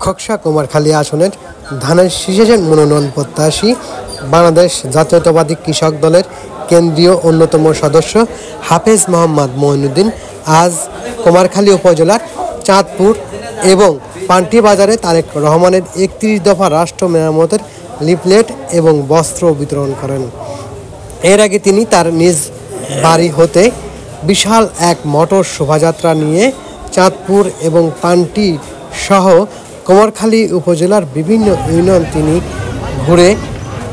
খোকসা কুমারখালী আসনের ধানের শীষের মনোনয়ন প্রত্যাশী বাংলাদেশ জাতীয়তাবাদী কৃষক দলের কেন্দ্রীয় অন্যতম সদস্য হাফেজ মোহাম্মদ মঈনুদ্দিন আজ কুমারখালী উপজেলার চাঁদপুর এবং পান্টি বাজারে তারেক রহমানের ৩১ দফা রাষ্ট্র মেরামতের লিফলেট এবং বস্ত্র বিতরণ করেন। এর আগে তিনি তার নিজ বাড়ি হতে বিশাল এক মোটর শোভাযাত্রা নিয়ে চাঁদপুর এবং পান্টি সহ কুমারখালী উপজেলার বিভিন্ন ইউনিয়ন তিনি ঘুরে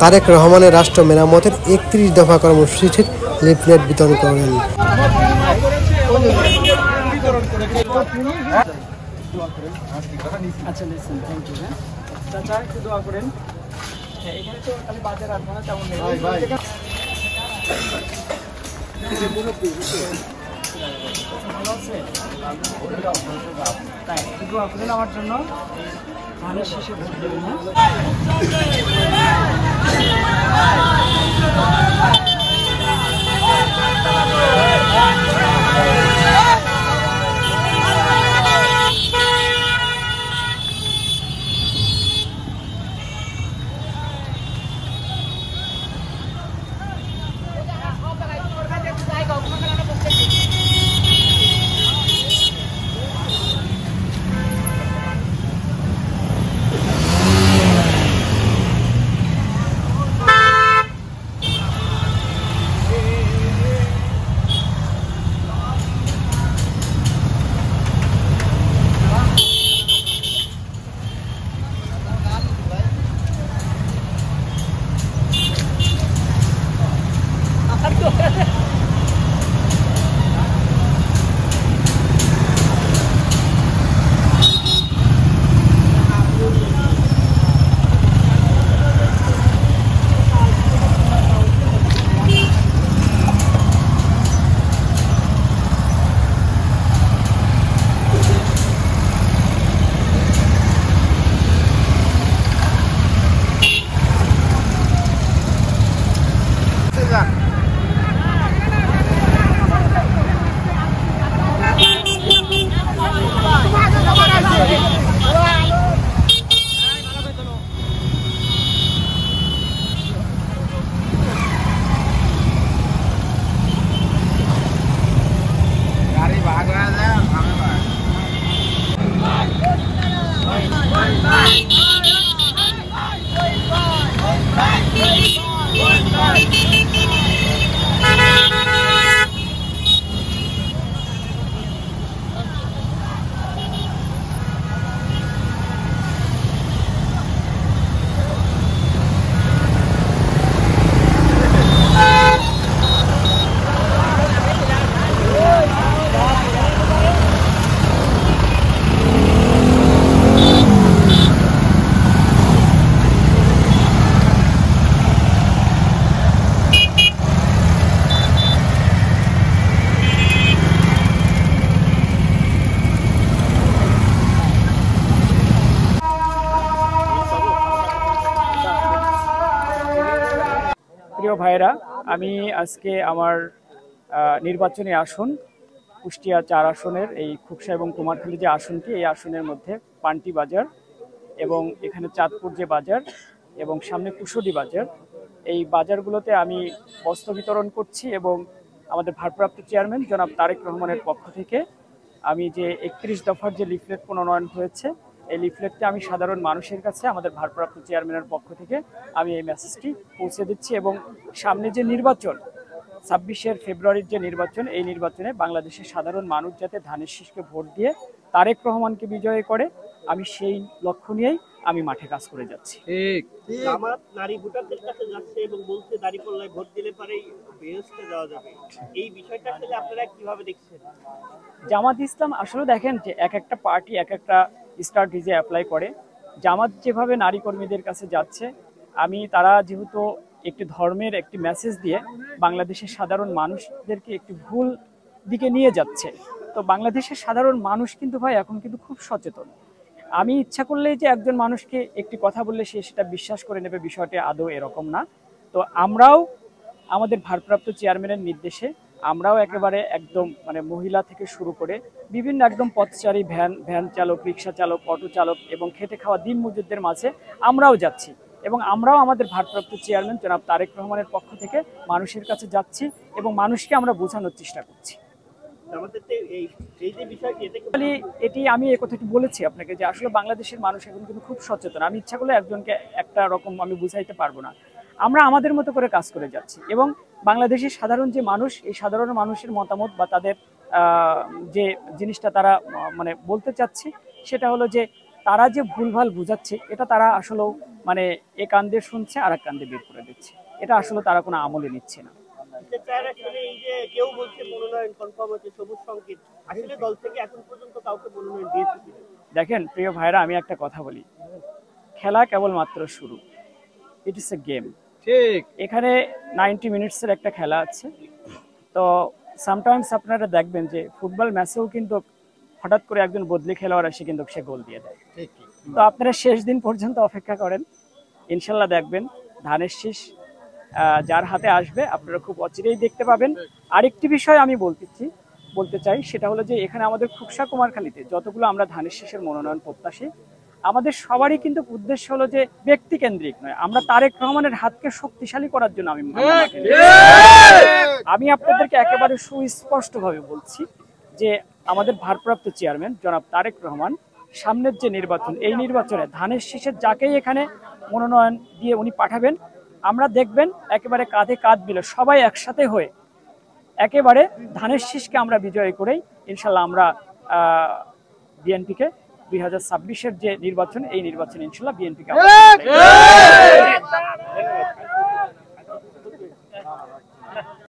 তারেক রহমানের রাষ্ট্র মেরামতের ৩১ দফা কর্মসূচির লিফলেট বিতরণ করেন। আমার জন্য ধানের শীষে ভোট দেবেন না। প্রিয় ভাইরা, আমি আজকে আমার নির্বাচনী আসন কুষ্টিয়া ৪ আসনের এই খোকসা এবং কুমারখালী যে আসনটি, এই আসনের মধ্যে পান্টি বাজার এবং এখানে চাঁদপুর যে বাজার এবং সামনে কুশলী বাজার, এই বাজারগুলোতে আমি বস্ত্র বিতরণ করছি এবং আমাদের ভারপ্রাপ্ত চেয়ারম্যান জনাব তারেক রহমানের পক্ষ থেকে আমি যে ৩১ দফার যে লিফলেট প্রণয়ন হয়েছে, এই লিফলেটটা আমি সাধারণ মানুষের কাছে আমাদের ভারপ্রাপ্ত চেয়ারম্যানের পক্ষ থেকে আমি এই মেসেজটি পৌঁছে দিচ্ছি। এবং সামনে যে নির্বাচন ২৬ ফেব্রুয়ারির যে নির্বাচন, এই নির্বাচনে বাংলাদেশের সাধারণ মানুষ যাতে ধানের শীষকে ভোট দিয়ে তারেক রহমানকে বিজয়ী করে, আমি সেই লক্ষ্য নিয়েই আমি মাঠে কাজ করে যাচ্ছি। জামাত নারী ভোটারদের কাছে যাচ্ছে এবং বলছে দাঁড়িপাল্লায় ভোট দিলে পরেই বেহেশতে যাওয়া যাবে, এই বিষয়টা আসলে আপনারা কিভাবে দেখছেন? জামাত ইসলাম আসলে দেখেন যে এক একটা পার্টি এক একটা স্টার ভিজে অ্যাপ্লাই করে। জামাত যেভাবে নারী কর্মীদের কাছে যাচ্ছে, আমি তারা যেহেতু একটি ধর্মের একটি মেসেজ দিয়ে বাংলাদেশের সাধারণ মানুষদেরকে একটি ভুল দিকে নিয়ে যাচ্ছে, তো বাংলাদেশের সাধারণ মানুষ কিন্তু ভাই এখন কিন্তু খুব সচেতন। আমি ইচ্ছা করলেই যে একজন মানুষকে একটি কথা বললে সে সেটা বিশ্বাস করে নেবে, বিষয়টি আদৌ এরকম না। তো আমরাও আমাদের ভারপ্রাপ্ত চেয়ারম্যানের নির্দেশে আমরাও একেবারে একদম মানে মহিলা থেকে শুরু করে বিভিন্ন একদম পথচারী ভ্যান চালক, রিক্সা চালক, অটো চালক এবং খেটে খাওয়া দিনমজুরদের মাঝে আমরাও যাচ্ছি এবং আমরাও আমাদের ভারপ্রাপ্ত চেয়ারম্যান জনাব তারেক রহমানের পক্ষ থেকে মানুষের কাছে যাচ্ছি এবং মানুষকে আমরা বোঝানোর চেষ্টা করছি। এটি আমি এই কথাটি বলেছি আপনাকে যে আসলে বাংলাদেশের মানুষ এখন কিন্তু খুব সচেতন। আমি ইচ্ছা করলে একজনকে একটা রকম আমি বুঝাইতে পারবো না। আমরা আমাদের মতো করে কাজ করে যাচ্ছি এবং বাংলাদেশের সাধারণ যে মানুষ, এই সাধারণ মানুষের মতামত বা তাদের যে জিনিসটা তারা মানে বলতে চাচ্ছে সেটা হলো যে তারা যে ভুলভাল বুঝাচ্ছে এটা তারা আসলেও মানে এক কান দিয়ে শুনছে আর এক কান দিয়ে বের করে দিচ্ছে। এটা আসলে তারা কোনো আমলে নিচ্ছে না। কেউ বলছে মনোনয়ন কনফার্ম হচ্ছে, সবুজ সংকেত, আসলে দল থেকে এখন পর্যন্ত কাউকে মনোনয়ন দিয়েছে? দেখেন প্রিয় ভাইরা, আমি একটা কথা বলি, খেলা কেবলমাত্র শুরু। ইট ইস এ গেম। ঠিক, এখানে 90 মিনিটসের একটা খেলা আছে। তো সামটাইমস আপনারা দেখবেন যে ফুটবল ম্যাচেও কিন্তু হঠাৎ করে একজন বদলি খেলোয়াড় এসে কিন্তু সে গোল দিয়ে দেয়। তো আপনারা শেষ দিন পর্যন্ত অপেক্ষা করেন, ইনশাল্লাহ দেখবেন ধানের শীষ যার হাতে আসবে আপনারা খুব অচিরেই দেখতে পাবেন। আরেকটি বিষয় আমি বলতে চাই, সেটা হলো যে এখানে আমাদের খুকসা কুমারখালীতে যতগুলো আমরা ধানের শীষের মনোনয়ন প্রত্যাশী, আমাদের সবারই কিন্তু উদ্দেশ্য হলো যে ব্যক্তি কেন্দ্রিক নয়, আমরা তারেক রহমানের হাতকে শক্তিশালী করার জন্য আমি আপনাদেরকে একেবারে সুস্পষ্টভাবে বলছি যে আমাদের ভারপ্রাপ্ত চেয়ারম্যান জনাব তারেক রহমান সামনের যে নির্বাচন, এই নির্বাচনে ধানের শীষের যাকেই এখানে মনোনয়ন দিয়ে উনি পাঠাবেন, আমরা দেখবেন একেবারে কাঁধে কাঁধ মিলে সবাই একসাথে হয়ে একেবারে ধানের শীষকে আমরা বিজয় করেই ইনশাল্লাহ আমরা বিএনপিকে 2026-এর যে নির্বাচন, এই নির্বাচনে ইনশাল্লাহ বিএনপিকে